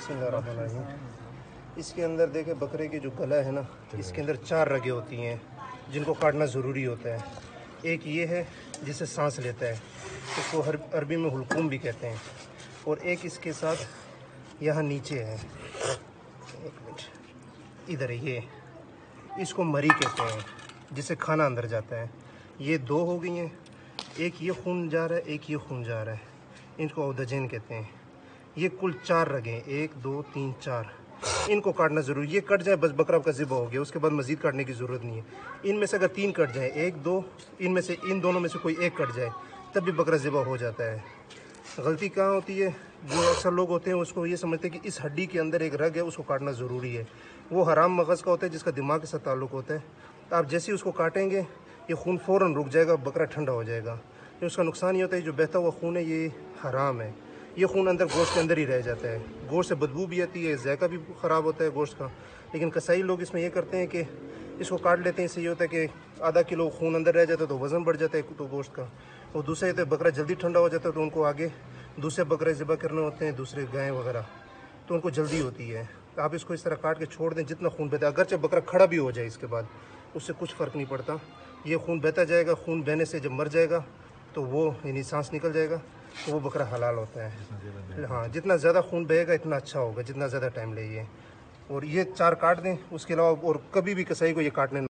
بسم اللہ الرحمن الرحیم۔ اس کے اندر دیکھیں بکرے کی جو گلا ہے نا، اس کے اندر 4 رگیں ہوتی ہیں جن کو کاٹنا ضروری ہوتا ہے۔ ایک یہ ہے جسے سانس لیتا ہے، اس کو عربی میں حلقوم بھی کہتے ہیں، اور ایک اس کے ساتھ یہاں نیچے ہے، ایک منٹ ادھر یہ اس کو مری کہتے ہیں جسے کھانا اندر جاتا ہے۔ یہ 2 ہو گئی ہیں، ایک یہ خون جا رہا ہے، ایک یہ خون جا رہا ہے، ان کو اودجین کہتے ہیں۔ یہ کل 4 رگیں، 1 2 3 4، ان کو کاٹنا ضروری، یہ کٹ جائے بس بکرا کا ذبح ہو گیا، اس کے بعد مزید کاٹنے کی ضرورت نہیں ہے۔ ان میں سے اگر 3 کٹ جائیں، 1 2، ان میں سے ان دونوں میں سے کوئی ایک کٹ جائے تب بھی بکرا ذبح ہو جاتا ہے۔ غلطی کہاں ہوتی ہے؟ جو اکثر لوگ ہوتے ہیں اس کو یہ سمجھتے ہیں کہ اس ہڈی کے اندر ایک رگ ہے، اس کو کاٹنا ضروری ہے۔ وہ حرام مغز کا ہوتا ہے جس کا دماغ کے ساتھ تعلق ہوتا ہے۔ آپ جیسے ہی اس کو کاٹیں گے یہ خون فوراً رک جائے گا، بکرا ٹھنڈا ہو جائے گا۔ اس کا نقصان یہ ہوتا ہے جو بہتا ہوا خون ہے یہ حرام ہے، یہ خون اندر گوشت کے اندر ہی رہ جاتا ہے، گوشت سے بدبو بھی آتی ہے، ذائقہ بھی خراب ہوتا ہے گوشت کا۔ لیکن کسائی لوگ اس میں یہ کرتے ہیں کہ اس کو کاٹ لیتے ہیں، اس سے یہ ہوتا ہے کہ آدھا کلو خون اندر رہ جاتا ہے تو وزن بڑھ جاتا ہے تو گوشت کا۔ اور دوسرا یہ ہوتا ہے بکرا جلدی ٹھنڈا ہو جاتا ہے تو ان کو آگے دوسرے بکرے ذبح کرنے ہوتے ہیں، دوسرے گائے وغیرہ، تو ان کو جلدی ہوتی ہے۔ آپ اس کو اس طرح کاٹ کے چھوڑ دیں جتنا خون بہتا ہے، اگرچہ بکرا کھڑا بھی ہو جائے اس کے بعد اس سے کچھ فرق نہیں پڑتا، یہ خون بہتا جائے گا۔ خون بہنے سے جب مر جائے گا تو وہ یعنی سانس نکل جائے گا تو وہ بکرا حلال ہوتا ہے۔ ہاں، جتنا زیادہ خون بہے گا اتنا اچھا ہوگا، جتنا زیادہ ٹائم لے یہ۔ اور یہ 4 کاٹ دیں، اس کے علاوہ اور کبھی بھی کسائی کو یہ کاٹنے